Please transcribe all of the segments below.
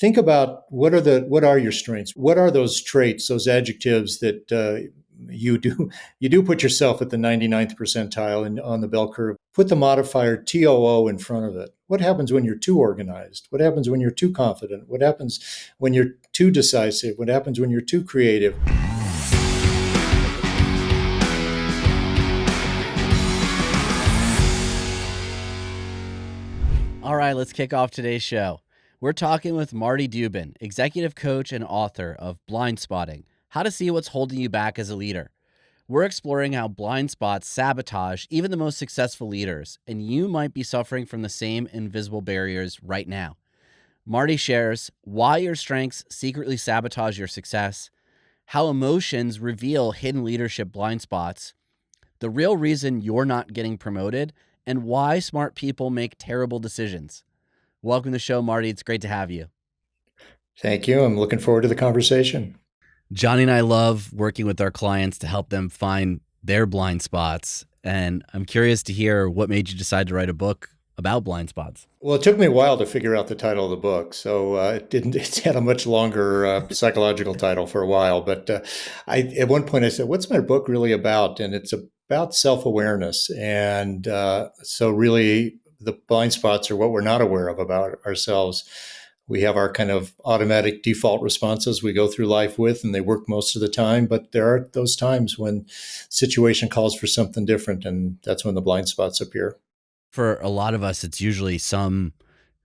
think about what are your strengths? What are those traits, those adjectives that you do put yourself at the 99th percentile on the bell curve. Put the modifier TOO in front of it. What happens when you're too organized? What happens when you're too confident? What happens when you're too decisive? What happens when you're too creative? All right, let's kick off today's show. We're talking with Marty Dubin, executive coach and author of Blindspotting, How to See What's Holding You Back as a Leader. We're exploring how blind spots sabotage even the most successful leaders, and you might be suffering from the same invisible barriers right now. Marty shares why your strengths secretly sabotage your success, how emotions reveal hidden leadership blind spots, the real reason you're not getting promoted, and why smart people make terrible decisions. Welcome to the show, Marty. It's great to have you. Thank you. I'm looking forward to the conversation. Johnny and I love working with our clients to help them find their blind spots. And I'm curious to hear what made you decide to write a book about blind spots. Well, it took me a while to figure out the title of the book, so it had a much longer psychological title for a while. But at one point I said, "What's my book really about?" And it's about self-awareness, and so really the blind spots are what we're not aware of about ourselves. We have our kind of automatic default responses we go through life with, and they work most of the time. But there are those times when situation calls for something different, and that's when the blind spots appear. For a lot of us, it's usually some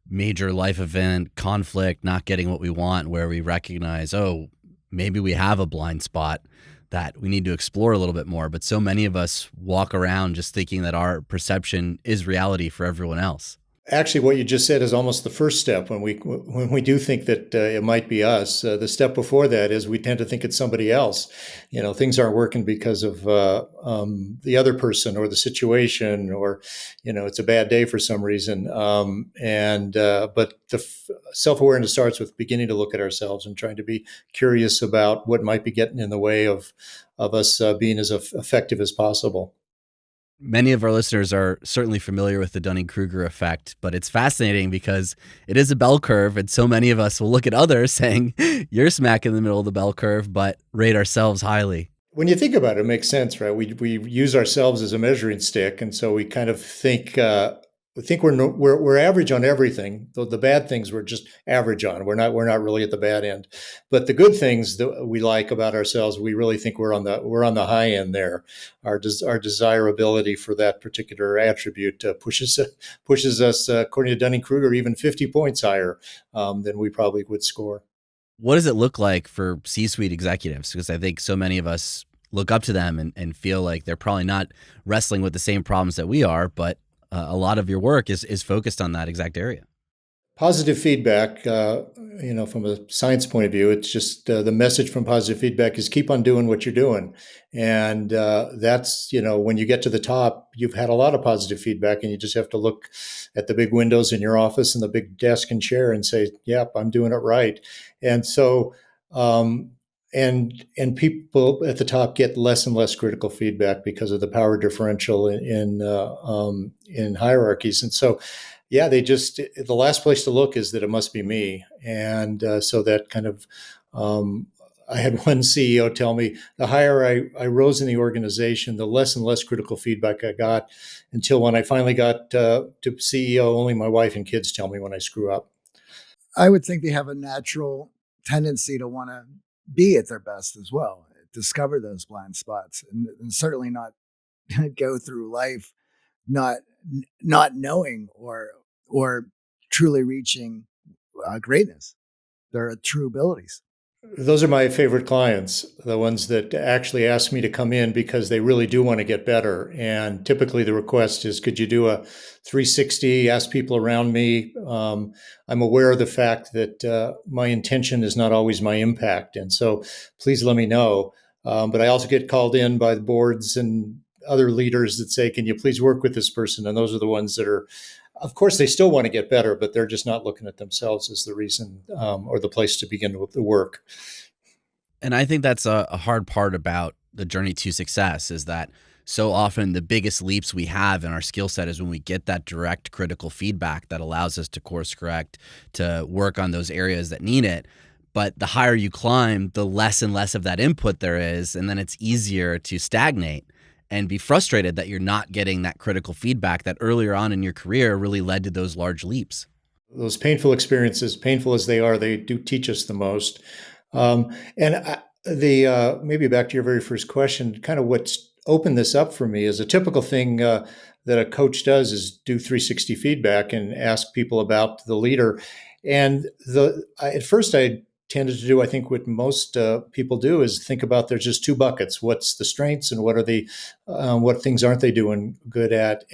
major life event, conflict, not getting what we want, where we recognize, oh, maybe we have a blind spot that we need to explore a little bit more. But so many of us walk around just thinking that our perception is reality for everyone else. Actually, what you just said is almost the first step. When we do think that it might be us, the step before that is we tend to think it's somebody else. You know, things aren't working because of the other person or the situation, or it's a bad day for some reason. But the self-awareness starts with beginning to look at ourselves and trying to be curious about what might be getting in the way of us being as effective as possible. Many of our listeners are certainly familiar with the Dunning-Kruger effect, but it's fascinating because it is a bell curve, and so many of us will look at others saying, you're smack in the middle of the bell curve, but rate ourselves highly. When you think about it, it makes sense, right? We use ourselves as a measuring stick, and so we kind of think we're average on everything. The bad things we're just average on. We're not really at the bad end. But the good things that we like about ourselves, we really think we're on the high end there. Our desirability for that particular attribute pushes us, according to Dunning-Kruger, even 50 points higher than we probably would score. What does it look like for C-suite executives? Because I think so many of us look up to them and feel like they're probably not wrestling with the same problems that we are, but a lot of your work is focused on that exact area. Positive feedback, from a science point of view, it's just the message from positive feedback is keep on doing what you're doing. And that's, when you get to the top, you've had a lot of positive feedback, and you just have to look at the big windows in your office and the big desk and chair and say, yep, I'm doing it right. And so, and people at the top get less and less critical feedback because of the power differential in hierarchies. And so, yeah, the last place to look is that it must be me. And so that kind of, I had one CEO tell me the higher I rose in the organization, the less and less critical feedback I got, until when I finally got to CEO, only my wife and kids tell me when I screw up. I would think they have a natural tendency to want to be at their best as well, discover those blind spots, and certainly not go through life not knowing or truly reaching greatness, their true abilities. Those are my favorite clients, the ones that actually ask me to come in because they really do want to get better. And typically the request is, could you do a 360, ask people around me? I'm aware of the fact that my intention is not always my impact. And so please let me know. But I also get called in by the boards and other leaders that say, can you please work with this person? And those are the ones that are, of course, they still want to get better, but they're just not looking at themselves as the reason or the place to begin with the work. And I think that's a hard part about the journey to success, is that so often the biggest leaps we have in our skill set is when we get that direct critical feedback that allows us to course correct, to work on those areas that need it. But the higher you climb, the less and less of that input there is. And then it's easier to stagnate and be frustrated that you're not getting that critical feedback that earlier on in your career really led to those large leaps. Those painful experiences, painful as they are, they do teach us the most. And maybe back to your very first question, kind of what's opened this up for me is a typical thing that a coach does is do 360 feedback and ask people about the leader. And at first I tended to do, I think what most people do is think about there's just two buckets. What's the strengths and what things aren't they doing good at?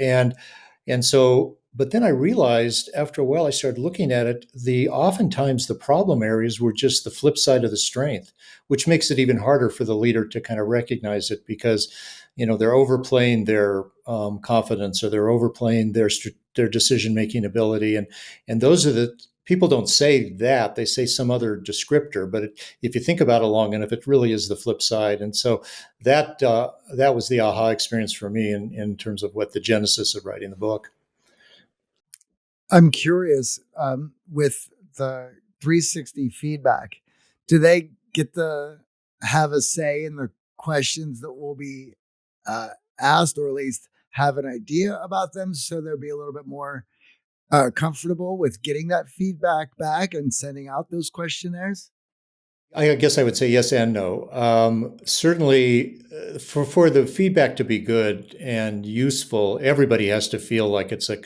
But then I realized after a while, I started looking at it, oftentimes the problem areas were just the flip side of the strength, which makes it even harder for the leader to kind of recognize it because, they're overplaying their confidence, or they're overplaying their decision-making ability. And those are people don't say that, they say some other descriptor, but if you think about it long enough, it really is the flip side. And so that was the aha experience for me in terms of what the genesis of writing the book. I'm curious, with the 360 feedback, do they get to have a say in the questions that will be asked, or at least have an idea about them, so they'll be a little bit more comfortable with getting that feedback back and sending out those questionnaires? I guess I would say yes and no. Certainly, for the feedback to be good and useful, everybody has to feel like it's a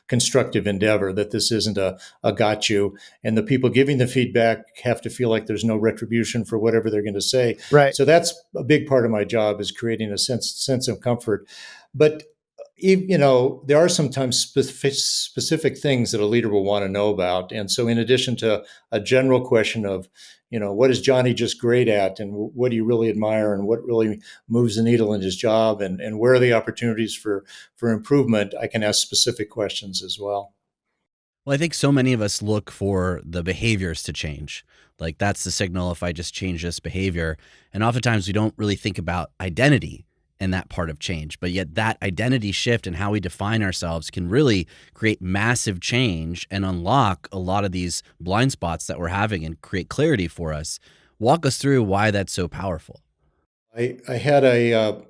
constructive endeavor, that this isn't a got you. And the people giving the feedback have to feel like there's no retribution for whatever they're going to say. Right. So that's a big part of my job, is creating a sense of comfort. But there are sometimes specific things that a leader will want to know about. And so in addition to a general question of, what is Johnny just great at, and what do you really admire, and what really moves the needle in his job, and where are the opportunities for improvement, I can ask specific questions as well. Well, I think so many of us look for the behaviors to change. Like, that's the signal if I just change this behavior. And oftentimes we don't really think about identity and that part of change. But yet that identity shift and how we define ourselves can really create massive change and unlock a lot of these blind spots that we're having and create clarity for us. Walk us through why that's so powerful. I had an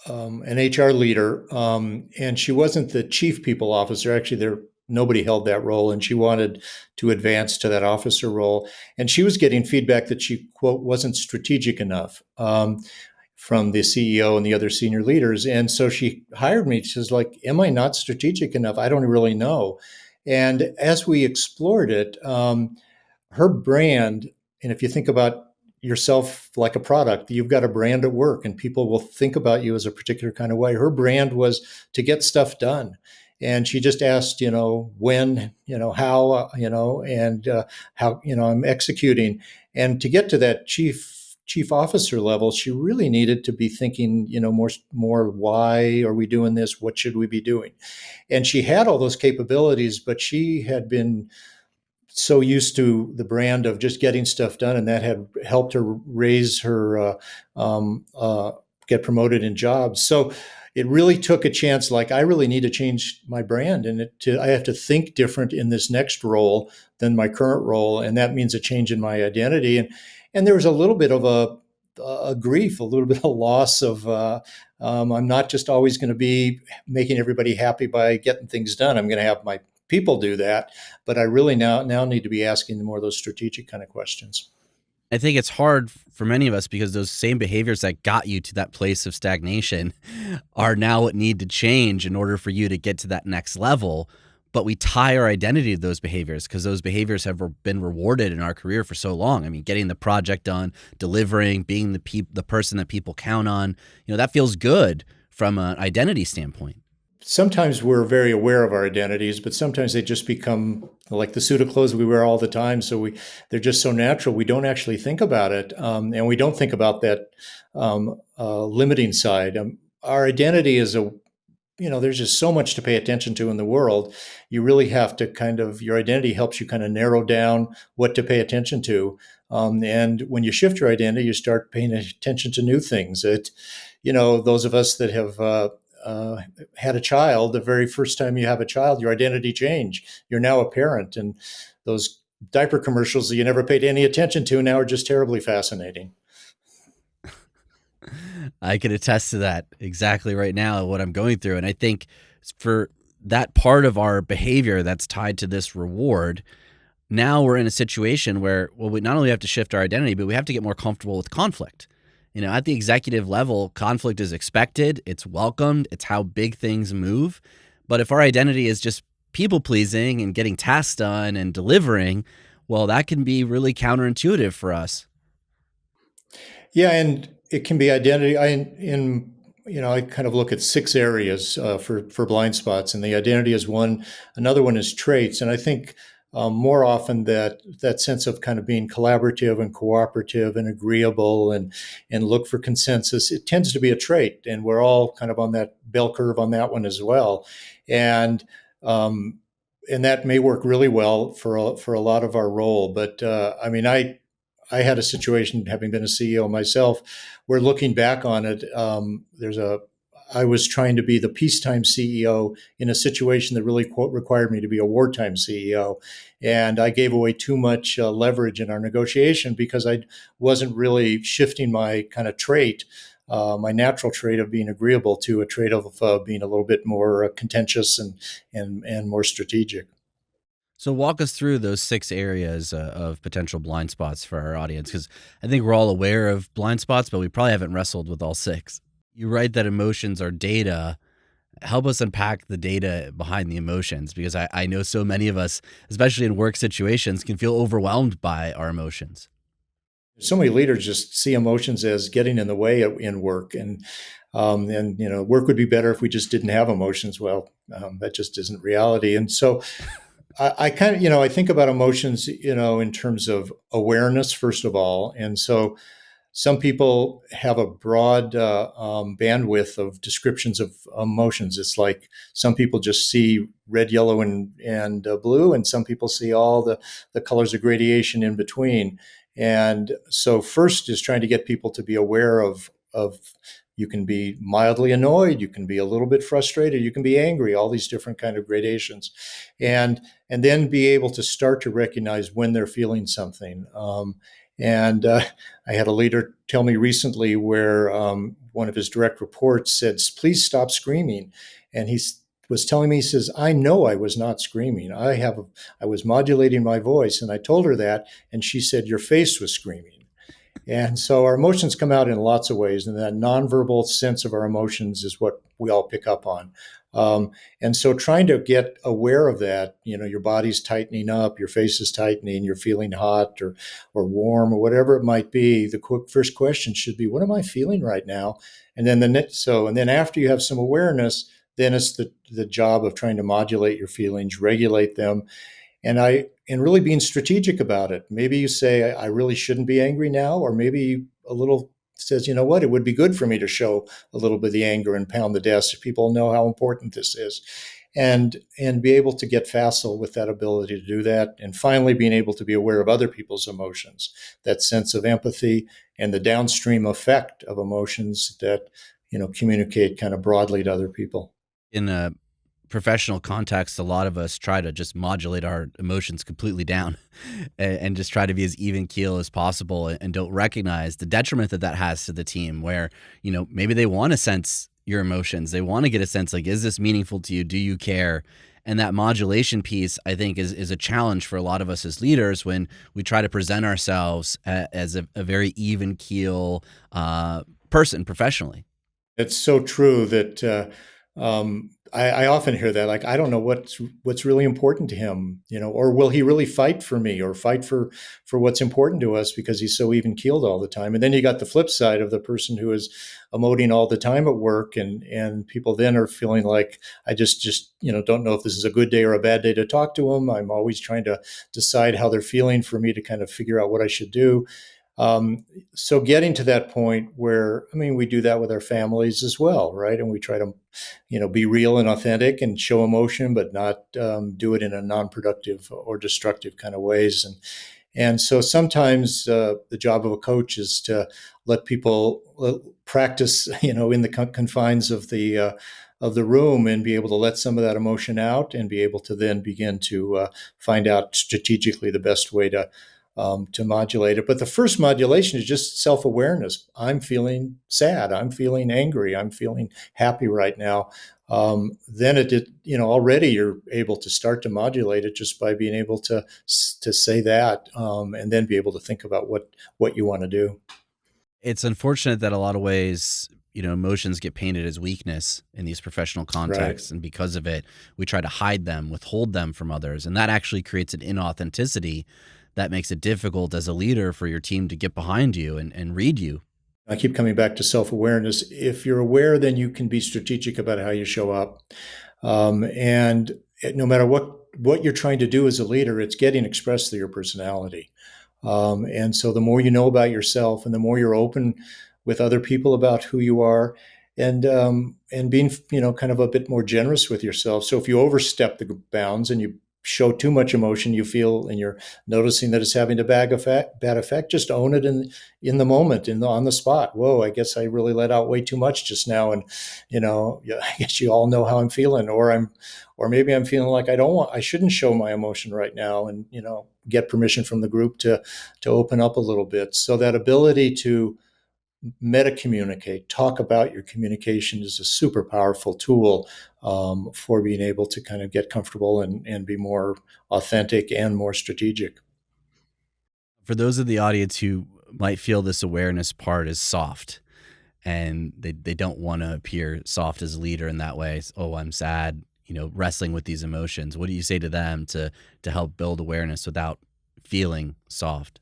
HR leader, and she wasn't the chief people officer. Actually, nobody held that role, and she wanted to advance to that officer role. And she was getting feedback that she, quote, wasn't strategic enough. From the CEO and the other senior leaders. And so she hired me. She was like, am I not strategic enough? I don't really know. And as we explored it, her brand, and if you think about yourself like a product, you've got a brand at work and people will think about you as a particular kind of way. Her brand was to get stuff done. And she just asked, when, how, and how, I'm executing. And to get to that chief officer level, she really needed to be thinking, more why are we doing this? What should we be doing? And she had all those capabilities, but she had been so used to the brand of just getting stuff done, and that had helped her raise her get promoted in jobs. So it really took a chance. Like, I really need to change my brand, and I have to think different in this next role than my current role, and that means a change in my identity. And there was a little bit of a grief, a little bit of loss of I'm not just always going to be making everybody happy by getting things done. I'm going to have my people do that, but I really now need to be asking more of those strategic kind of questions. I think it's hard for many of us because those same behaviors that got you to that place of stagnation are now what need to change in order for you to get to that next level. But we tie our identity to those behaviors because those behaviors have been rewarded in our career for so long. I mean, getting the project done, delivering, being the person that people count on, that feels good from an identity standpoint. Sometimes we're very aware of our identities, but sometimes they just become like the suit of clothes we wear all the time. So they're just so natural. We don't actually think about it. And we don't think about that limiting side. Our identity is there's just so much to pay attention to in the world. You really have to your identity helps you kind of narrow down what to pay attention to. And when you shift your identity, you start paying attention to new things. those of us that have had a child, the very first time you have a child, your identity change. You're now a parent, and those diaper commercials that you never paid any attention to now are just terribly fascinating. I can attest to that exactly right now, what I'm going through. And I think for that part of our behavior that's tied to this reward, now we're in a situation where, well, we not only have to shift our identity, but we have to get more comfortable with conflict. At the executive level, conflict is expected, it's welcomed, it's how big things move. But if our identity is just people pleasing and getting tasks done and delivering, well, that can be really counterintuitive for us. Yeah, and it can be identity. I kind of look at 6 areas for blind spots, and the identity is one. Another one is traits, and I think more often that sense of kind of being collaborative and cooperative and agreeable and look for consensus, it tends to be a trait, and we're all kind of on that bell curve on that one as well, and um, and that may work really well for a lot of our role. But I had a situation, having been a CEO myself, where looking back on it, I was trying to be the peacetime CEO in a situation that really required me to be a wartime CEO. And I gave away too much leverage in our negotiation because I wasn't really shifting my kind of trait, my natural trait of being agreeable, to a trait of being a little bit more contentious and more strategic. So walk us through those 6 areas of potential blind spots for our audience, because I think we're all aware of blind spots, but we probably haven't wrestled with all 6. You write that emotions are data. Help us unpack the data behind the emotions, because I know so many of us, especially in work situations, can feel overwhelmed by our emotions. So many leaders just see emotions as getting in the way in work, and work would be better if we just didn't have emotions. Well, that just isn't reality. And so I kind of, I think about emotions, in terms of awareness, first of all. And so some people have a broad bandwidth of descriptions of emotions. It's like some people just see red, yellow, and blue, and some people see all the colors of gradation in between. And so first is trying to get people to be aware of you can be mildly annoyed, you can be a little bit frustrated, you can be angry, all these different kind of gradations, and then be able to start to recognize when they're feeling something. And I had a leader tell me recently where one of his direct reports said, "Please stop screaming," and he was telling me, he says, "I know I was not screaming. I was modulating my voice," and I told her that, and she said, "Your face was screaming." And so our emotions come out in lots of ways, and that nonverbal sense of our emotions is what we all pick up on. And so trying to get aware of that, your body's tightening up, your face is tightening, you're feeling hot or warm or whatever it might be. The first question should be, what am I feeling right now? And then and then after you have some awareness, then it's the job of trying to modulate your feelings, regulate them, and really being strategic about it. Maybe you say, I really shouldn't be angry now, or maybe a little says, you know what, it would be good for me to show a little bit of the anger and pound the desk if people know how important this is. And be able to get facile with that ability to do that. And finally, being able to be aware of other people's emotions, that sense of empathy and the downstream effect of emotions that, communicate kind of broadly to other people. In a professional context, a lot of us try to just modulate our emotions completely down and just try to be as even keel as possible, and don't recognize the detriment that that has to the team, where, maybe they want to sense your emotions. They want to get a sense, like, is this meaningful to you? Do you care? And that modulation piece, I think, is a challenge for a lot of us as leaders when we try to present ourselves as a very even keel person professionally. It's so true that I often hear that, like, I don't know what's really important to him, or will he really fight for me or fight for what's important to us because he's so even keeled all the time. And then you got the flip side of the person who is emoting all the time at work, and people then are feeling like, I just don't know if this is a good day or a bad day to talk to them. I'm always trying to decide how they're feeling for me to kind of figure out what I should do. So getting to that point where, we do that with our families as well, right? And we try to, be real and authentic and show emotion, but not do it in a non-productive or destructive kind of ways. And so sometimes the job of a coach is to let people practice, in the confines of the room, and be able to let some of that emotion out, and be able to then begin to find out strategically the best way to modulate it. But the first modulation is just self-awareness. I'm feeling sad. I'm feeling angry. I'm feeling happy right now. Then already you're able to start to modulate it just by being able to say that, and then be able to think about what you want to do. It's unfortunate that a lot of ways, emotions get painted as weakness in these professional Right. contexts. And because of it, we try to hide them, withhold them from others. And that actually creates an inauthenticity that makes it difficult as a leader for your team to get behind you and read you. I keep coming back to self-awareness. If you're aware, then you can be strategic about how you show up. And no matter what you're trying to do as a leader, it's getting expressed through your personality. And so the more you know about yourself, and the more you're open with other people about who you are, and being kind of a bit more generous with yourself. So if you overstep the bounds and you show too much emotion, you feel, and you're noticing that it's having a bad effect, just own it in the moment, on the spot. Whoa, I guess I really let out way too much just now, and I guess you all know how I'm feeling, or maybe I'm feeling like I shouldn't show my emotion right now, and get permission from the group to open up a little bit. So that ability to meta communicate, talk about your communication, is a super powerful tool for being able to kind of get comfortable and be more authentic and more strategic. For those of the audience who might feel this awareness part is soft, and they don't want to appear soft as a leader in that way. Oh, I'm sad, wrestling with these emotions. What do you say to them to help build awareness without feeling soft?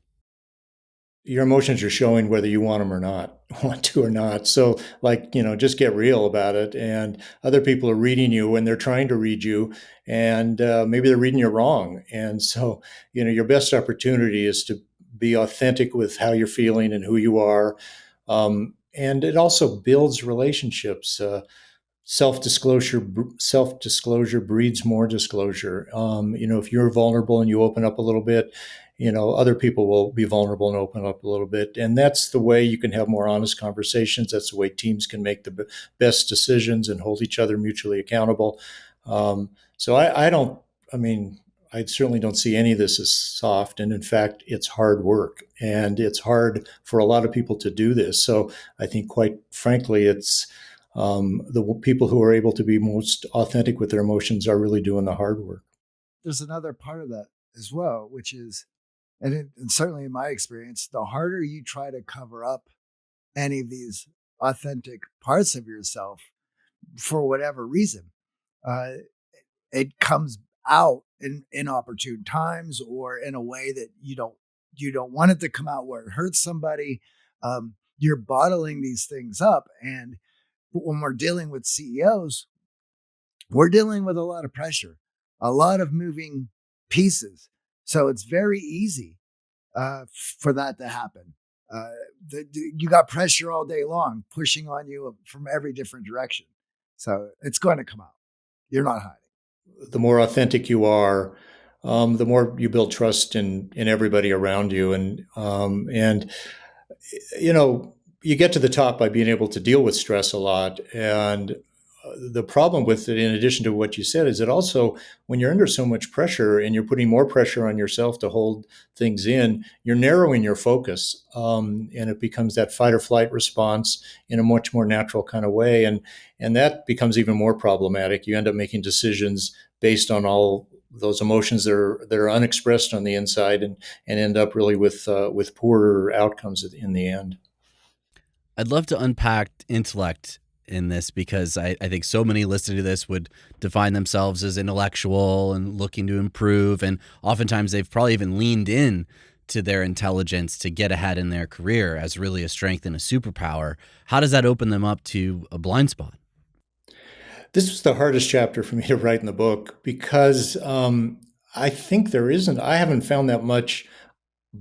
Your emotions are showing whether you want them or not, want to or not. So, like, just get real about it. And other people are reading you, and they're trying to read you, and maybe they're reading you wrong. And so, your best opportunity is to be authentic with how you're feeling and who you are. And it also builds relationships. Self disclosure breeds more disclosure. If you're vulnerable and you open up a little bit, other people will be vulnerable and open up a little bit, and that's the way you can have more honest conversations. That's the way teams can make the best decisions and hold each other mutually accountable. So I don't. I mean, I certainly don't see any of this as soft, and in fact, it's hard work, and it's hard for a lot of people to do this. So I think, quite frankly, it's the people who are able to be most authentic with their emotions are really doing the hard work. There's another part of that as well, which is, and certainly in my experience, the harder you try to cover up any of these authentic parts of yourself for whatever reason, uh, it comes out in inopportune times, or in a way that you don't want it to come out, where it hurts somebody. You're bottling these things up, and when we're dealing with CEOs, we're dealing with a lot of pressure, a lot of moving pieces. So it's very easy for that to happen. Uh, you got pressure all day long pushing on you from every different direction. So it's going to come out. You're not hiding. The more authentic you are, the more you build trust in everybody around you, and you know you get to the top by being able to deal with stress a lot. And the problem with it, in addition to what you said, is that also, when you're under so much pressure and you're putting more pressure on yourself to hold things in, you're narrowing your focus, and it becomes that fight or flight response in a much more natural kind of way, and that becomes even more problematic. You end up making decisions based on all those emotions that are unexpressed on the inside, and end up really with poorer outcomes in the end. I'd love to unpack intellect in this, because I think so many listening to this would define themselves as intellectual and looking to improve. And oftentimes they've probably even leaned in to their intelligence to get ahead in their career as really a strength and a superpower. How does that open them up to a blind spot? This was the hardest chapter for me to write in the book, because I think I haven't found that much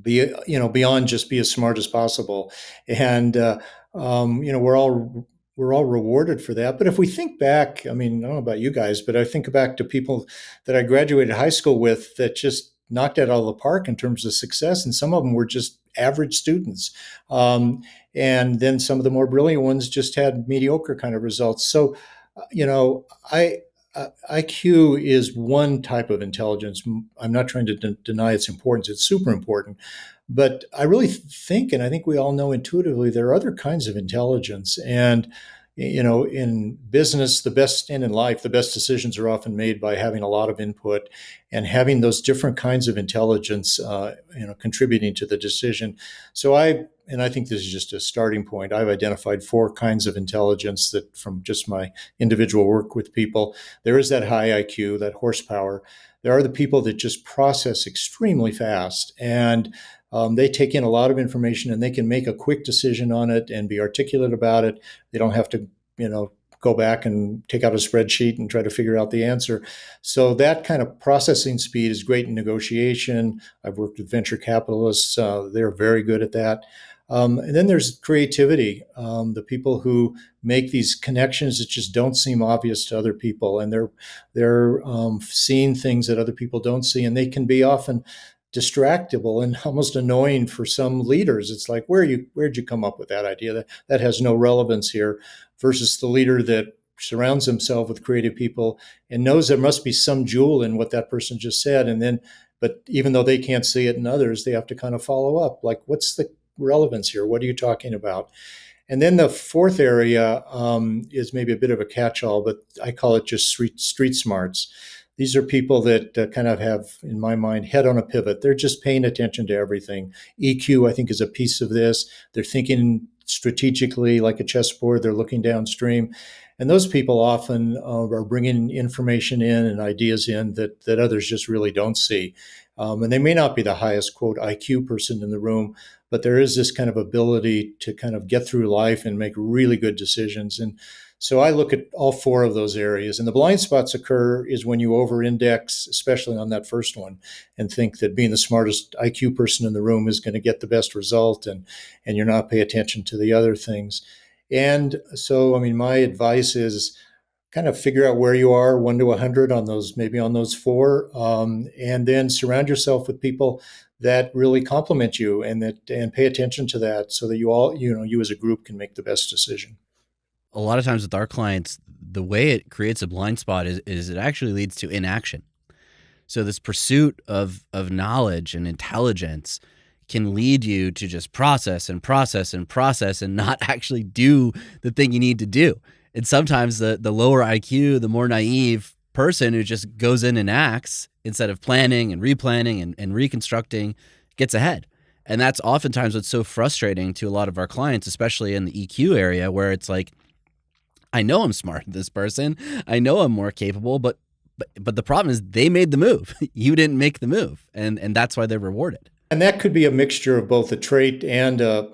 beyond just be as smart as possible. And we're all rewarded for that. But if we think back, I mean, I don't know about you guys, but I think back to people that I graduated high school with, that just knocked it out of the park in terms of success, and some of them were just average students. And then some of the more brilliant ones just had mediocre kind of results. So, you know, IQ is one type of intelligence. I'm not trying to deny its importance. It's super important. But I really think, and I think we all know intuitively, there are other kinds of intelligence. And, you know, in business, the best, and in life, the best decisions are often made by having a lot of input and having those different kinds of intelligence, contributing to the decision. So and I think this is just a starting point. I've identified 4 kinds of intelligence that, from just my individual work with people, there is that high IQ, that horsepower. There are the people that just process extremely fast, and they take in a lot of information and they can make a quick decision on it and be articulate about it. They don't have to, go back and take out a spreadsheet and try to figure out the answer. So that kind of processing speed is great in negotiation. I've worked with venture capitalists. They're very good at that. And then there's creativity, the people who make these connections that just don't seem obvious to other people, and they're seeing things that other people don't see, and they can be often distractible and almost annoying for some leaders. It's like, where'd you come up with that idea? That has no relevance here, versus the leader that surrounds himself with creative people and knows there must be some jewel in what that person just said. But even though they can't see it in others, they have to kind of follow up. Like, what's the relevance here? What are you talking about? And then the fourth area is maybe a bit of a catch-all, but I call it just street smarts. These are people that kind of have, in my mind, head on a pivot. They're just paying attention to everything. EQ, I think, is a piece of this. They're thinking strategically like a chessboard. They're looking downstream. And those people often are bringing information in and ideas in that others just really don't see. And they may not be the highest, quote, IQ person in the room, but there is this kind of ability to kind of get through life and make really good decisions. And so I look at all 4 of those areas. And the blind spots occur is when you over-index, especially on that first one, and think that being the smartest IQ person in the room is going to get the best result, and you're not paying attention to the other things. And so, I mean, my advice is kind of figure out where you are, 1 to 100 on those, maybe on those 4, and then surround yourself with people that really complement you and pay attention to that, so that you as a group can make the best decision. A lot of times with our clients, the way it creates a blind spot is it actually leads to inaction. So this pursuit of knowledge and intelligence can lead you to just process and process and process and not actually do the thing you need to do. And sometimes the lower IQ, the more naive person who just goes in and acts instead of planning and replanning and reconstructing gets ahead. And that's oftentimes what's so frustrating to a lot of our clients, especially in the EQ area, where it's like, I know I'm smarter than this person. I know I'm more capable, but the problem is they made the move. You didn't make the move, and that's why they're rewarded. And that could be a mixture of both a trait and a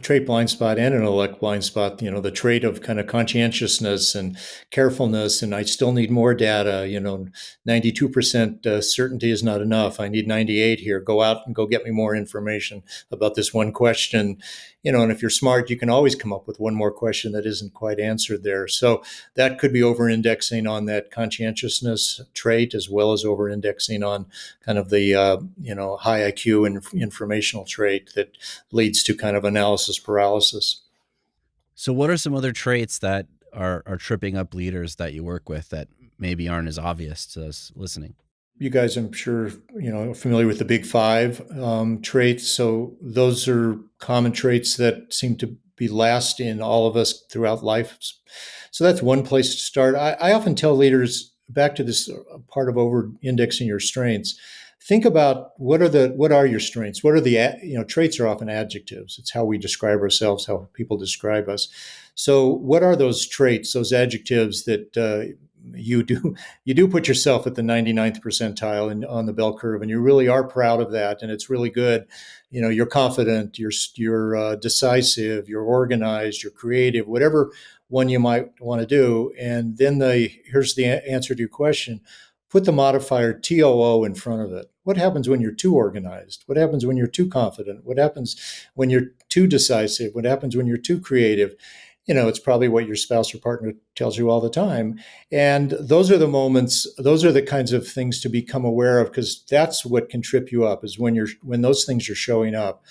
trait blind spot and an elect blind spot. The trait of kind of conscientiousness and carefulness, and I still need more data. 92% certainty is not enough. I need 98 here. Go out and go get me more information about this one question. And if you're smart, you can always come up with one more question that isn't quite answered there. So that could be over-indexing on that conscientiousness trait, as well as over-indexing on kind of the high IQ and informational trait that leads to kind of analysis paralysis. So what are some other traits that are tripping up leaders that you work with that maybe aren't as obvious to us listening? You guys, I'm sure, familiar with the big 5 traits. So those are common traits that seem to be last in all of us throughout life. So that's one place to start. I often tell leaders, back to this part of over-indexing your strengths, think about what are your strengths? What are the, traits are often adjectives. It's how we describe ourselves, how people describe us. So what are those traits, those adjectives that you do put yourself at the 99th percentile on the bell curve, and you really are proud of that, and it's really good. You're confident, you're decisive, you're organized, you're creative, whatever one you might want to do. And then here's the answer to your question. Put the modifier TOO in front of it. What happens when you're too organized? What happens when you're too confident? What happens when you're too decisive? What happens when you're too creative? it's probably what your spouse or partner tells you all the time. And those are the moments, those are the kinds of things to become aware of, because that's what can trip you up, is when those things are showing up.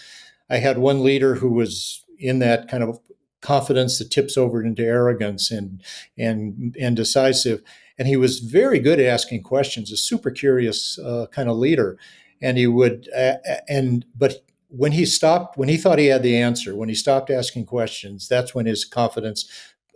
I had one leader who was in that kind of confidence that tips over into arrogance and decisive. And he was very good at asking questions, a super curious kind of leader. And he would, but when he thought he had the answer, when he stopped asking questions, that's when his confidence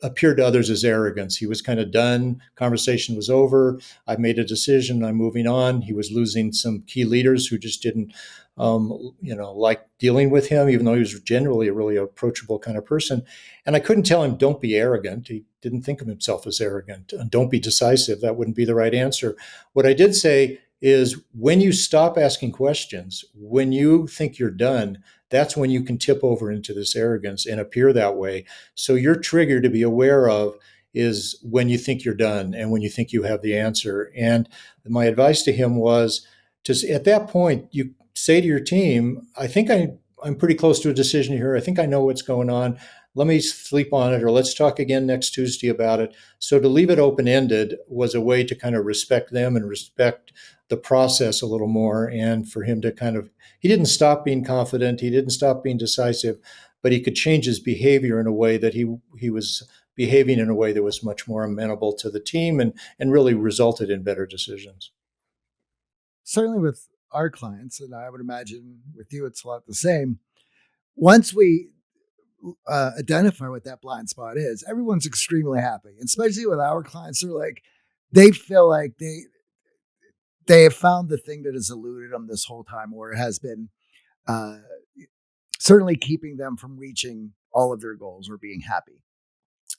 appeared to others as arrogance. He was kind of done. Conversation was over. I made a decision. I'm moving on. He was losing some key leaders who just didn't, like dealing with him, even though he was generally a really approachable kind of person. And I couldn't tell him, don't be arrogant. He didn't think of himself as arrogant. Don't be decisive. That wouldn't be the right answer. What I did say is, when you stop asking questions, when you think you're done, that's when you can tip over into this arrogance and appear that way. So your trigger to be aware of is when you think you're done and when you think you have the answer. And my advice to him was, at that point, you say to your team, I think I'm pretty close to a decision here. I think I know what's going on. Let me sleep on it, or let's talk again next Tuesday about it. So to leave it open-ended was a way to kind of respect them and respect the process a little more. And for him to he didn't stop being confident. He didn't stop being decisive, but he could change his behavior in a way that he was behaving in a way that was much more amenable to the team and really resulted in better decisions. Certainly with our clients, and I would imagine with you, it's a lot the same. Once we identify what that blind spot is, everyone's extremely happy, and especially with our clients. They feel like they have found the thing that has eluded them this whole time, or it has been certainly keeping them from reaching all of their goals or being happy.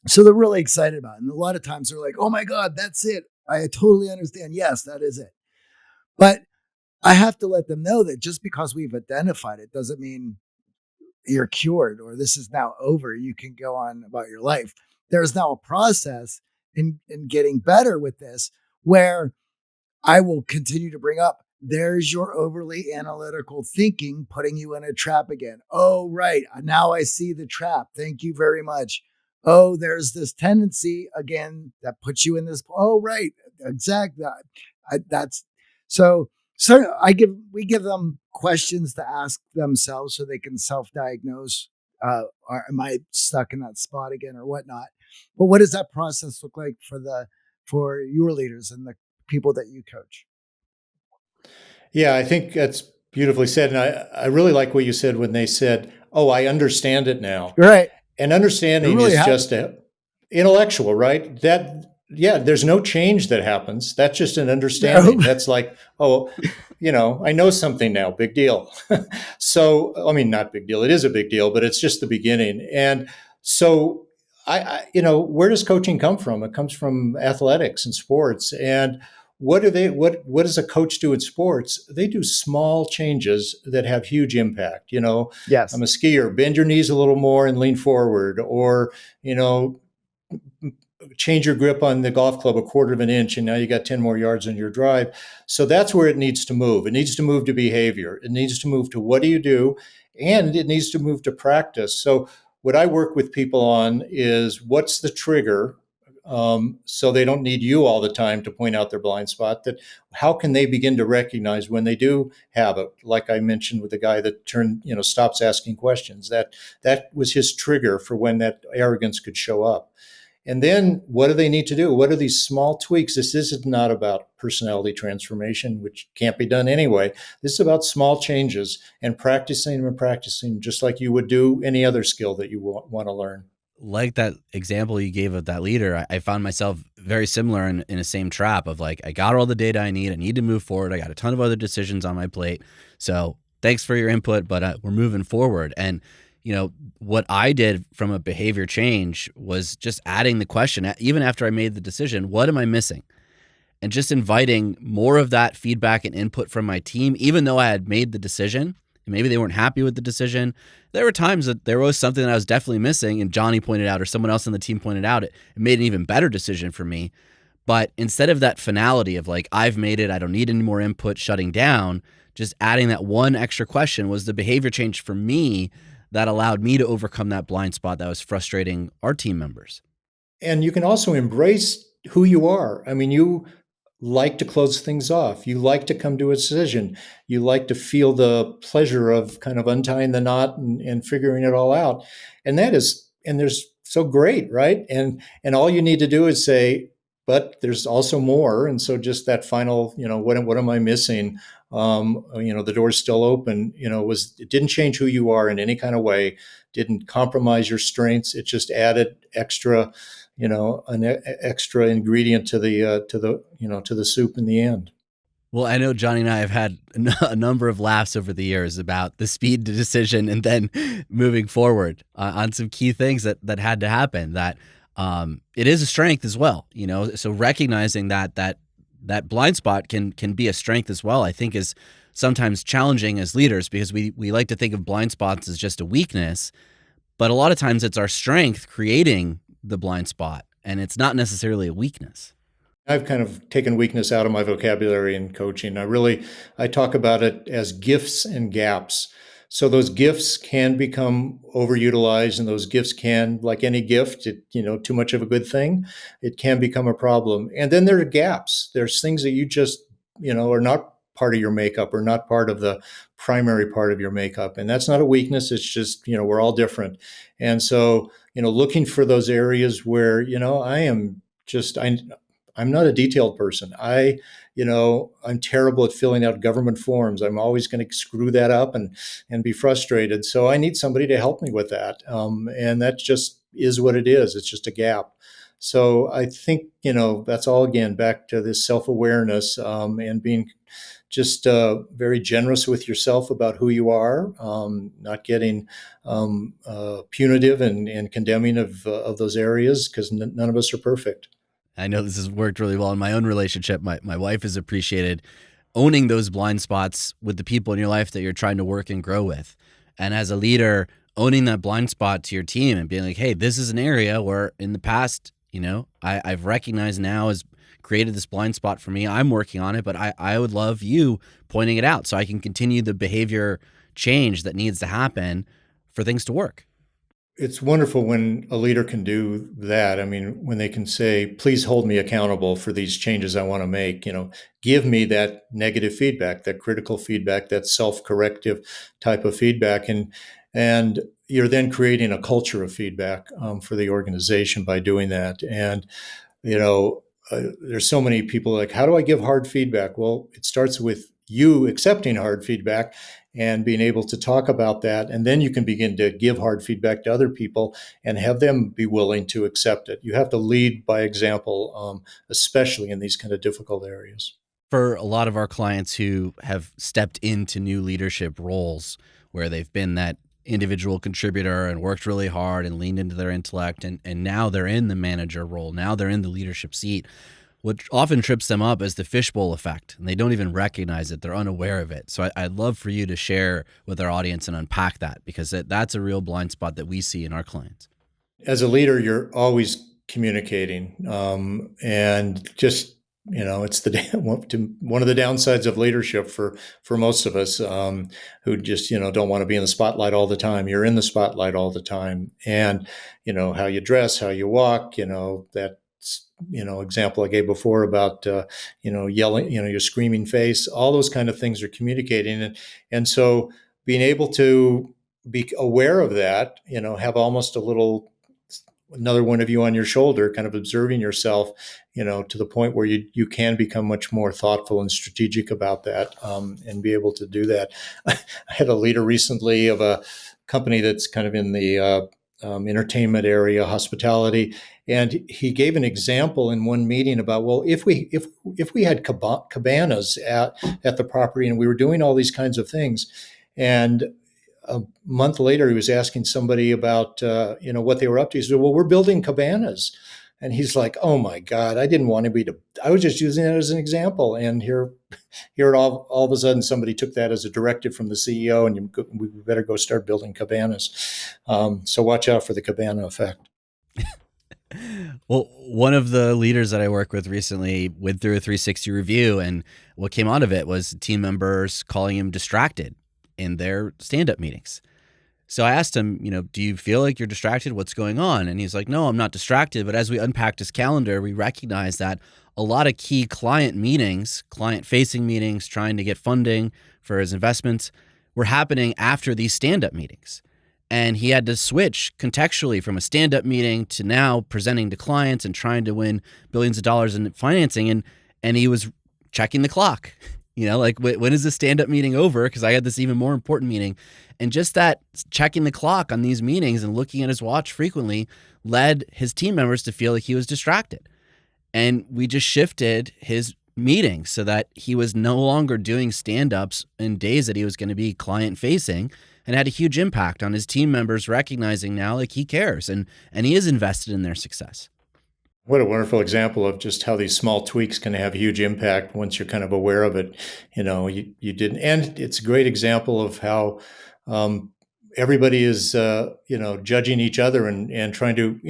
So they're really excited about it. And a lot of times they're like, oh my God, that's it. I totally understand. Yes, that is it. But I have to let them know that just because we've identified it doesn't mean you're cured or this is now over. You can go on about your life. There's now a process in getting better with this, where I will continue to bring up, there's your overly analytical thinking putting you in a trap again. Oh, right. Now I see the trap. Thank you very much. Oh, there's this tendency again that puts you in this. Oh, right. Exactly. That's so. So we give them questions to ask themselves so they can self-diagnose. Am I stuck in that spot again or whatnot? But what does that process look like for your leaders and the people that you coach? Yeah, I think that's beautifully said. And I really like what you said when they said, oh, I understand it now. Right. And understanding really is just intellectual, right? There's no change that happens. That's just an understanding. No. That's like, oh, I know something now, big deal. So, I mean, not big deal. It is a big deal, but it's just the beginning. And so where does coaching come from? It comes from athletics and sports. And what does a coach do in sports? They do small changes that have huge impact. Yes. I'm a skier, bend your knees a little more and lean forward, or, change your grip on the golf club a quarter of an inch, and now you got 10 more yards on your drive. So that's where it needs to move. It needs to move to behavior. It needs to move to what do you do? And it needs to move to practice. So what I work with people on is, what's the trigger? So they don't need you all the time to point out their blind spot. That how can they begin to recognize when they do have it? Like I mentioned with the guy that stops asking questions. That was his trigger for when that arrogance could show up. And then what do they need to do? What are these small tweaks? This is not about personality transformation, which can't be done anyway. This is about small changes and practicing just like you would do any other skill that you want to learn. Like that example you gave of that leader, I found myself very similar in the same trap of like, I got all the data I need to move forward. I got a ton of other decisions on my plate. So thanks for your input, but we're moving forward. And what I did from a behavior change was just adding the question, even after I made the decision, what am I missing? And just inviting more of that feedback and input from my team, even though I had made the decision and maybe they weren't happy with the decision. There were times that there was something that I was definitely missing, and Johnny pointed out, or someone else on the team pointed out, it made an even better decision for me. But instead of that finality of like, I've made it, I don't need any more input, shutting down, just adding that one extra question was the behavior change for me that allowed me to overcome that blind spot that was frustrating our team members. And you can also embrace who you are. I mean, you like to close things off. You like to come to a decision. You like to feel the pleasure of kind of untying the knot and figuring it all out. And there's so great, right? And all you need to do is say, but there's also more. And so just that final, what am I missing? The door's still open, it didn't change who you are in any kind of way, didn't compromise your strengths. It just added extra, an extra ingredient to the soup in the end. Well, I know Johnny and I have had a number of laughs over the years about the speed to decision and then moving forward on some key things that had to happen. That it is a strength as well, So recognizing that blind spot can be a strength as well, I think is sometimes challenging as leaders, because we like to think of blind spots as just a weakness, but a lot of times it's our strength creating the blind spot, and it's not necessarily a weakness. I've kind of taken weakness out of my vocabulary in coaching. I talk about it as gifts and gaps. So those gifts can become overutilized, and those gifts can, like any gift, too much of a good thing, it can become a problem. And then there are gaps. There's things that you just, are not part of your makeup or not part of the primary part of your makeup. And that's not a weakness. It's just, we're all different. And so, looking for those areas where, I'm not a detailed person. I'm terrible at filling out government forms. I'm always going to screw that up and be frustrated. So I need somebody to help me with that. And that just is what it is. It's just a gap. So I think, that's all, again, back to this self-awareness and being just very generous with yourself about who you are, not getting punitive and condemning of those areas, because none of us are perfect. I know this has worked really well in my own relationship. My wife has appreciated owning those blind spots with the people in your life that you're trying to work and grow with. And as a leader, owning that blind spot to your team and being like, hey, this is an area where in the past, I've recognized now has created this blind spot for me. I'm working on it, but I would love you pointing it out so I can continue the behavior change that needs to happen for things to work. It's wonderful when a leader can do that. I mean, when they can say, please hold me accountable for these changes I want to make, give me that negative feedback, that critical feedback, that self-corrective type of feedback. And you're then creating a culture of feedback for the organization by doing that. And, there's so many people like, how do I give hard feedback? Well, it starts with you accepting hard feedback and being able to talk about that. And then you can begin to give hard feedback to other people and have them be willing to accept it. You have to lead by example, especially in these kind of difficult areas. For a lot of our clients who have stepped into new leadership roles where they've been that individual contributor and worked really hard and leaned into their intellect, and now they're in the manager role, now they're in the leadership seat, what often trips them up is the fishbowl effect, and they don't even recognize it. They're unaware of it. So I'd love for you to share with our audience and unpack that, because that's a real blind spot that we see in our clients. As a leader, you're always communicating, and just, it's one of the downsides of leadership for most of us who just, don't want to be in the spotlight all the time. You're in the spotlight all the time, and how you dress, how you walk, that example I gave before about yelling, your screaming face, all those kind of things are communicating, and so being able to be aware of that, have almost another one of you on your shoulder, kind of observing yourself, to the point where you can become much more thoughtful and strategic about that, and be able to do that. I had a leader recently of a company that's kind of in the entertainment area, hospitality, and he gave an example in one meeting about, well, if we had cabanas at the property and we were doing all these kinds of things, and a month later, he was asking somebody about, what they were up to. He said, well, we're building cabanas. And he's like, oh my God, I didn't want I was just using that as an example. And here all of a sudden, somebody took that as a directive from the CEO, and we better go start building cabanas. So watch out for the cabana effect. Well, one of the leaders that I work with recently went through a 360 review, and what came out of it was team members calling him distracted in their stand-up meetings. So I asked him, do you feel like you're distracted? What's going on? And he's like, no, I'm not distracted. But as we unpacked his calendar, we recognized that a lot of key client meetings, client facing meetings, trying to get funding for his investments were happening after these stand-up meetings. And he had to switch contextually from a stand-up meeting to now presenting to clients and trying to win billions of dollars in financing. And he was checking the clock, like when is the stand-up meeting over? Because I had this even more important meeting. And just that checking the clock on these meetings and looking at his watch frequently led his team members to feel like he was distracted. And we just shifted his meetings so that he was no longer doing stand-ups in days that he was going to be client-facing, and had a huge impact on his team members recognizing now like he cares and he is invested in their success. What a wonderful example of just how these small tweaks can have huge impact once you're kind of aware of it. You didn't, and it's a great example of how everybody is, judging each other and trying to,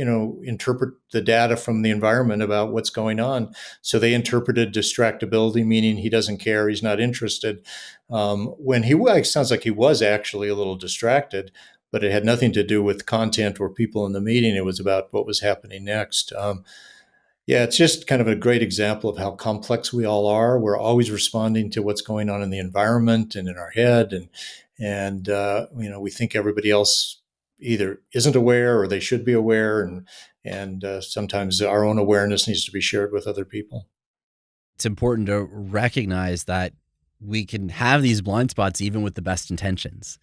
interpret the data from the environment about what's going on. So they interpreted distractibility, meaning he doesn't care, he's not interested. When it sounds like he was actually a little distracted, but it had nothing to do with content or people in the meeting. It was about what was happening next. Yeah, it's just kind of a great example of how complex we all are. We're always responding to what's going on in the environment and in our head, and we think everybody else either isn't aware or they should be aware, and sometimes our own awareness needs to be shared with other people. It's important to recognize that we can have these blind spots even with the best intentions.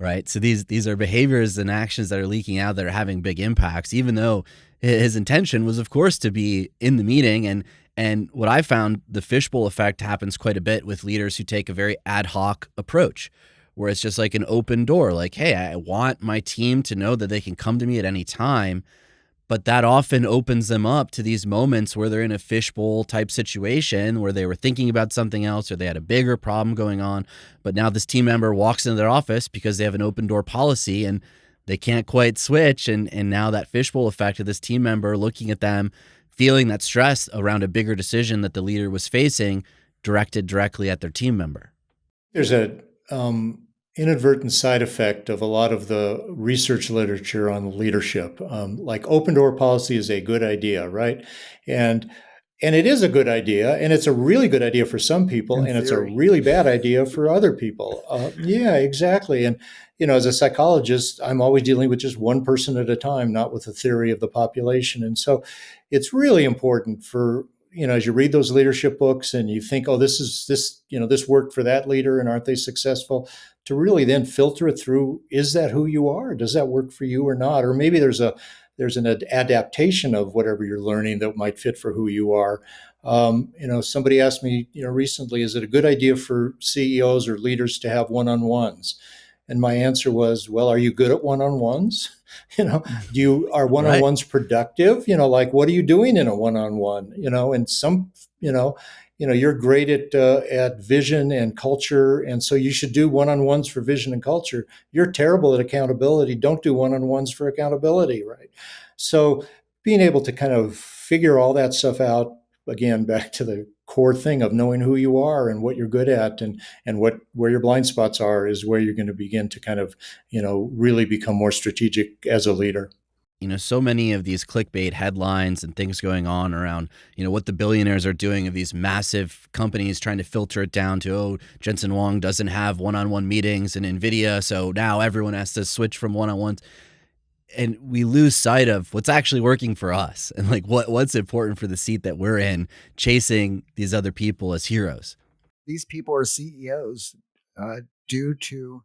Right. So these are behaviors and actions that are leaking out that are having big impacts, even though his intention was, of course, to be in the meeting. And what I found, the fishbowl effect happens quite a bit with leaders who take a very ad hoc approach, where it's just like an open door, like, hey, I want my team to know that they can come to me at any time. But that often opens them up to these moments where they're in a fishbowl type situation where they were thinking about something else or they had a bigger problem going on. But now this team member walks into their office because they have an open door policy and they can't quite switch. And now that fishbowl effect of this team member looking at them, feeling that stress around a bigger decision that the leader was facing directed directly at their team member. There's a inadvertent side effect of a lot of the research literature on leadership. Like open door policy is a good idea, right? And it is a good idea, and it's a really good idea for some people, and it's a really bad idea for other people. Yeah, exactly. And as a psychologist, I'm always dealing with just one person at a time, not with a theory of the population. And so, it's really important for as you read those leadership books and you think, oh, this worked for that leader, and aren't they successful? To really then filter it through, is that who you are? Does that work for you or not? Or maybe there's an adaptation of whatever you're learning that might fit for who you are. Somebody asked me, recently, is it a good idea for CEOs or leaders to have one-on-ones? And my answer was, well, are you good at one-on-ones? Are one-on-ones productive? Like, what are you doing in a one-on-one? And some, you're great at vision and culture, and so you should do one-on-ones for vision and culture. You're terrible at accountability. Don't do one-on-ones for accountability, right? So being able to kind of figure all that stuff out, again, back to the core thing of knowing who you are and what you're good at and where your blind spots are, is where you're going to begin to kind of, really become more strategic as a leader. So many of these clickbait headlines and things going on around, what the billionaires are doing of these massive companies trying to filter it down to, oh, Jensen Huang doesn't have one-on-one meetings in NVIDIA, so now everyone has to switch from one-on-ones. And we lose sight of what's actually working for us and like what's important for the seat that we're in, chasing these other people as heroes. These people are CEOs due to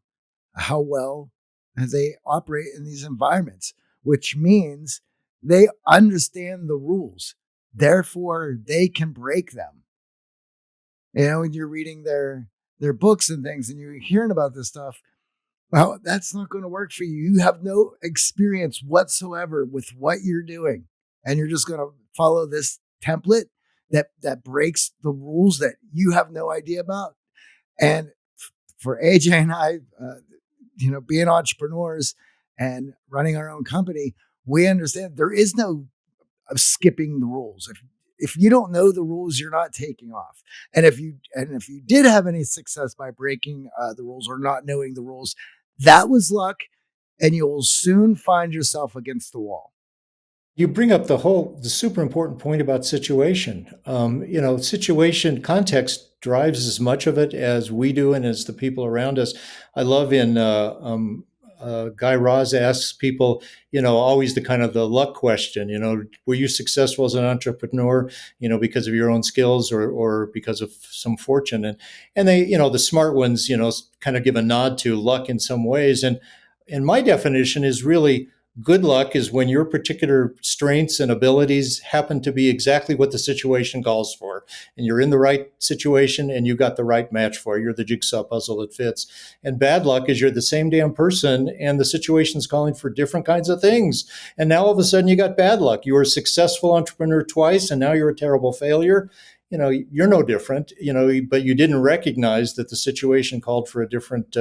how well they operate in these environments, which means they understand the rules. Therefore, they can break them. When you're reading their books and things and you're hearing about this stuff, well, that's not going to work for you. You have no experience whatsoever with what you're doing. And you're just going to follow this template that breaks the rules that you have no idea about. And for AJ and I, being entrepreneurs and running our own company, we understand there is no skipping the rules. If you don't know the rules, you're not taking off. And if you did have any success by breaking the rules or not knowing the rules, that was luck. and you'll soon find yourself against the wall. You bring up the super important point about situation. Situation context drives as much of it as we do and as the people around us. I love in Guy Raz asks people, always the kind of the luck question, were you successful as an entrepreneur, because of your own skills or because of some fortune? And they, the smart ones, kind of give a nod to luck in some ways. And my definition is really, good luck is when your particular strengths and abilities happen to be exactly what the situation calls for. And you're in the right situation and you got the right match for it. You're the jigsaw puzzle that fits. And bad luck is you're the same damn person and the situation's calling for different kinds of things. And now all of a sudden you got bad luck. You were a successful entrepreneur twice and now you're a terrible failure. You're no different, but you didn't recognize that the situation called for a different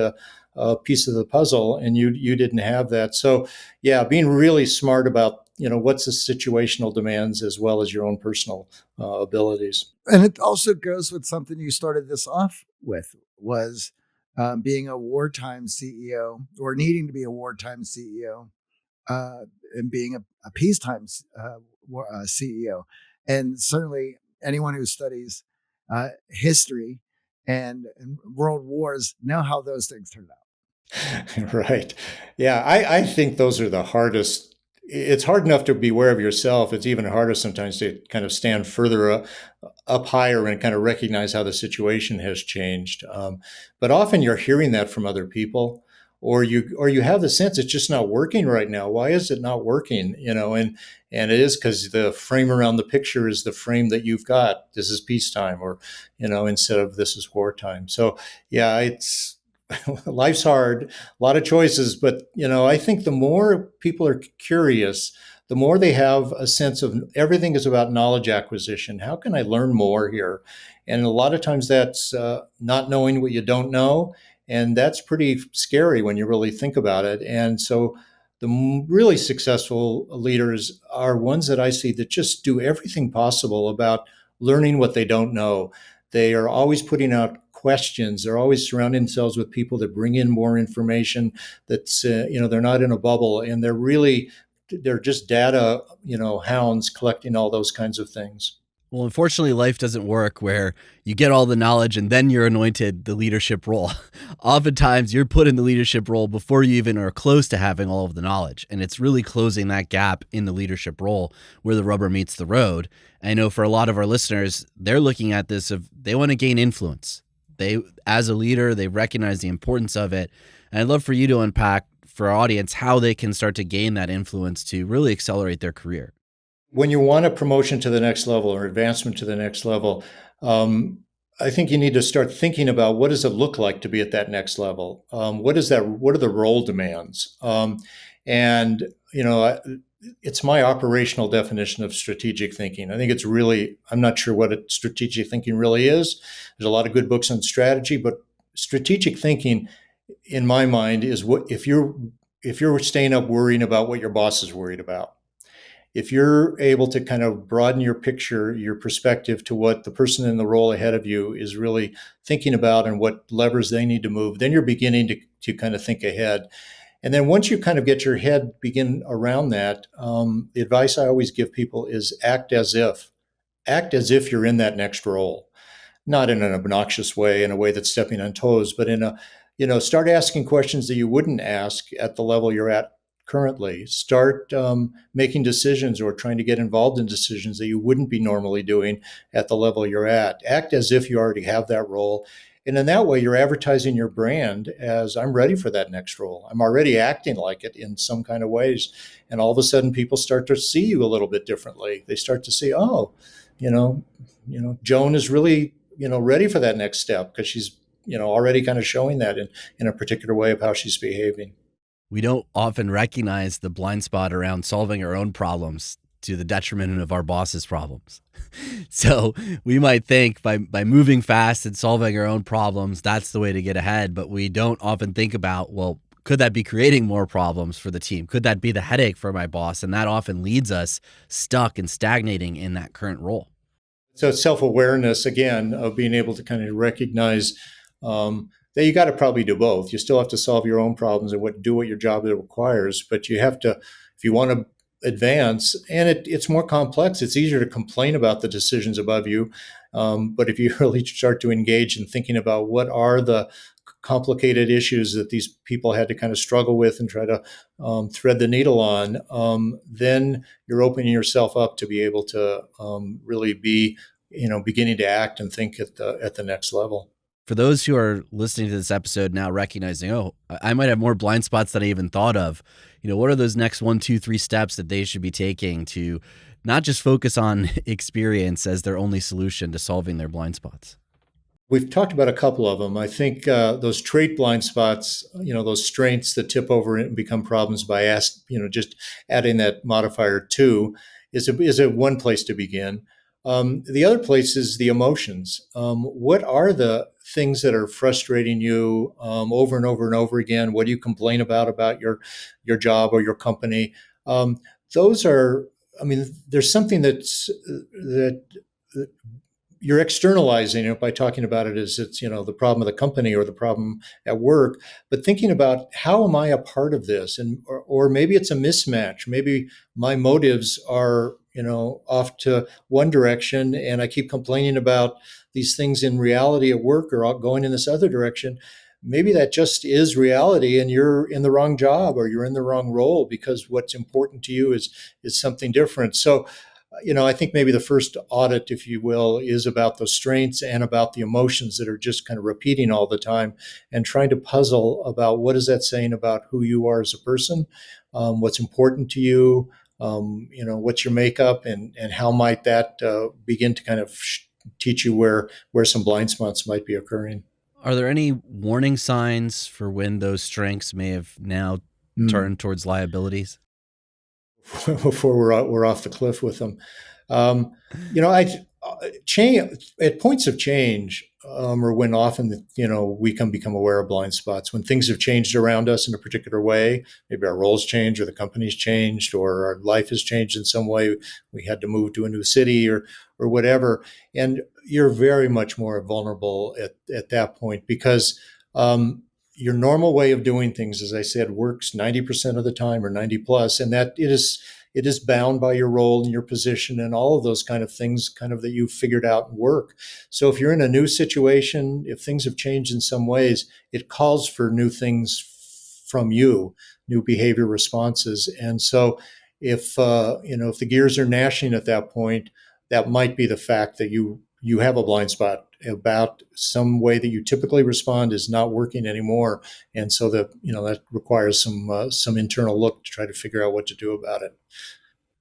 piece of the puzzle, and you didn't have that. So, yeah, being really smart about what's the situational demands as well as your own personal abilities. And it also goes with something you started this off with was being a wartime CEO or needing to be a wartime CEO and being a peacetime CEO. And certainly anyone who studies history and world wars know how those things turned out. Right. Yeah, I think those are the hardest. It's hard enough to be aware of yourself. It's even harder sometimes to kind of stand further up higher and kind of recognize how the situation has changed. But often you're hearing that from other people, or you have the sense it's just not working right now. Why is it not working? And it is because the frame around the picture is the frame that you've got. This is peacetime, or instead of this is wartime. So yeah, it's. Life's hard, a lot of choices, but I think the more people are curious, the more they have a sense of everything is about knowledge acquisition. How can I learn more here? And a lot of times that's not knowing what you don't know, and that's pretty scary when you really think about it. And so the really successful leaders are ones that I see that just do everything possible about learning what they don't know. They are always putting out questions. They're always surrounding themselves with people that bring in more information. That's they're not in a bubble, and they're just data hounds collecting all those kinds of things. Well, unfortunately, life doesn't work where you get all the knowledge and then you're anointed the leadership role. Oftentimes, you're put in the leadership role before you even are close to having all of the knowledge. And it's really closing that gap in the leadership role where the rubber meets the road. I know for a lot of our listeners, they're looking at this of they want to gain influence. They, as a leader, they recognize the importance of it. And I'd love for you to unpack for our audience how they can start to gain that influence to really accelerate their career. When you want a promotion to the next level or advancement to the next level, I think you need to start thinking about what does it look like to be at that next level. What is that? What are the role demands? And it's my operational definition of strategic thinking. I think it's really, I'm not sure what strategic thinking really is. There's a lot of good books on strategy, but strategic thinking, in my mind, is what if you're staying up worrying about what your boss is worried about. If you're able to kind of broaden your picture, your perspective to what the person in the role ahead of you is really thinking about and what levers they need to move, then you're beginning to kind of think ahead. And then once you kind of get your head begin around that, the advice I always give people is act as if you're in that next role, not in an obnoxious way, in a way that's stepping on toes, but in start asking questions that you wouldn't ask at the level you're at currently. Start making decisions or trying to get involved in decisions that you wouldn't be normally doing at the level you're at. Act as if you already have that role. And in that way, you're advertising your brand as I'm ready for that next role. I'm already acting like it in some kind of ways. And all of a sudden, people start to see you a little bit differently. They start to see, oh, Joan is really, ready for that next step because she's, already kind of showing that in a particular way of how she's behaving. We don't often recognize the blind spot around solving our own problems to the detriment of our boss's problems. So we might think by moving fast and solving our own problems, that's the way to get ahead. But we don't often think about, well, could that be creating more problems for the team? Could that be the headache for my boss? And that often leads us stuck and stagnating in that current role. So it's self-awareness, again, of being able to kind of recognize that you got to probably do both. You still have to solve your own problems and do what your job requires, but you have to, if you want to advance, and it's more complex. It's easier to complain about the decisions above you, but if you really start to engage in thinking about what are the complicated issues that these people had to kind of struggle with and try to thread the needle on, then you're opening yourself up to be able to really be, beginning to act and think at the next level. For those who are listening to this episode now recognizing, oh, I might have more blind spots than I even thought of, what are those next 1, 2, 3 steps that they should be taking to not just focus on experience as their only solution to solving their blind spots? We've talked about a couple of them. I think those trait blind spots, those strengths that tip over and become problems by just adding that modifier to, is a one place to begin. The other place is the emotions. What are the things that are frustrating you over and over and over again? What do you complain about your job or your company? Those are, there's something that you're externalizing it by talking about it as it's, the problem of the company or the problem at work, but thinking about how am I a part of this? And, or maybe it's a mismatch. Maybe my motives are, off to one direction and I keep complaining about these things in reality at work or going in this other direction. Maybe that just is reality and you're in the wrong job or you're in the wrong role because what's important to you is something different. So, I think maybe the first audit, if you will, is about those strengths and about the emotions that are just kind of repeating all the time and trying to puzzle about what is that saying about who you are as a person, what's important to you, what's your makeup and how might that begin to kind of teach you where some blind spots might be occurring. Are there any warning signs for when those strengths may have now turned towards liabilities? Before we're off the cliff with them, I change at points of change, or when often we can become aware of blind spots when things have changed around us in a particular way. Maybe our roles change, or the company's changed, or our life has changed in some way. We had to move to a new city, or whatever, and you're very much more vulnerable at that point because. Your normal way of doing things, as I said, works 90% of the time or 90 plus, and that it is bound by your role and your position and all of those kind of things kind of that you've figured out and work. So if you're in a new situation, if things have changed in some ways, it calls for new things from you, new behavior responses. And so if the gears are gnashing at that point, that might be the fact that you have a blind spot about some way that you typically respond is not working anymore. And so that requires some internal look to try to figure out what to do about it.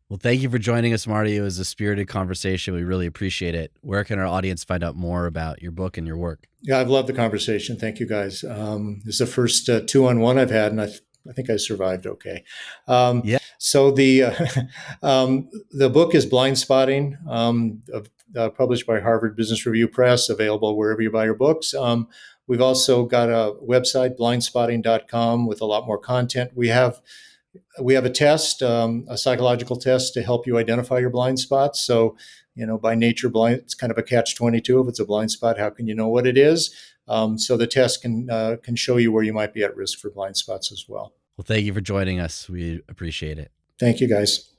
Well, thank you for joining us, Marty. It was a spirited conversation. We really appreciate it. Where can our audience find out more about your book and your work? Yeah, I've loved the conversation. Thank you, guys. This is the first 2-on-1 I've had, and I think I survived okay. Yeah. So the book is Blindspotting, published by Harvard Business Review Press, available wherever you buy your books. We've also got a website, blindspotting.com, with a lot more content. We have a test, a psychological test to help you identify your blind spots. So, by nature, blind, it's kind of a catch-22. If it's a blind spot, how can you know what it is? So the test can show you where you might be at risk for blind spots as well. Well, thank you for joining us. We appreciate it. Thank you, guys.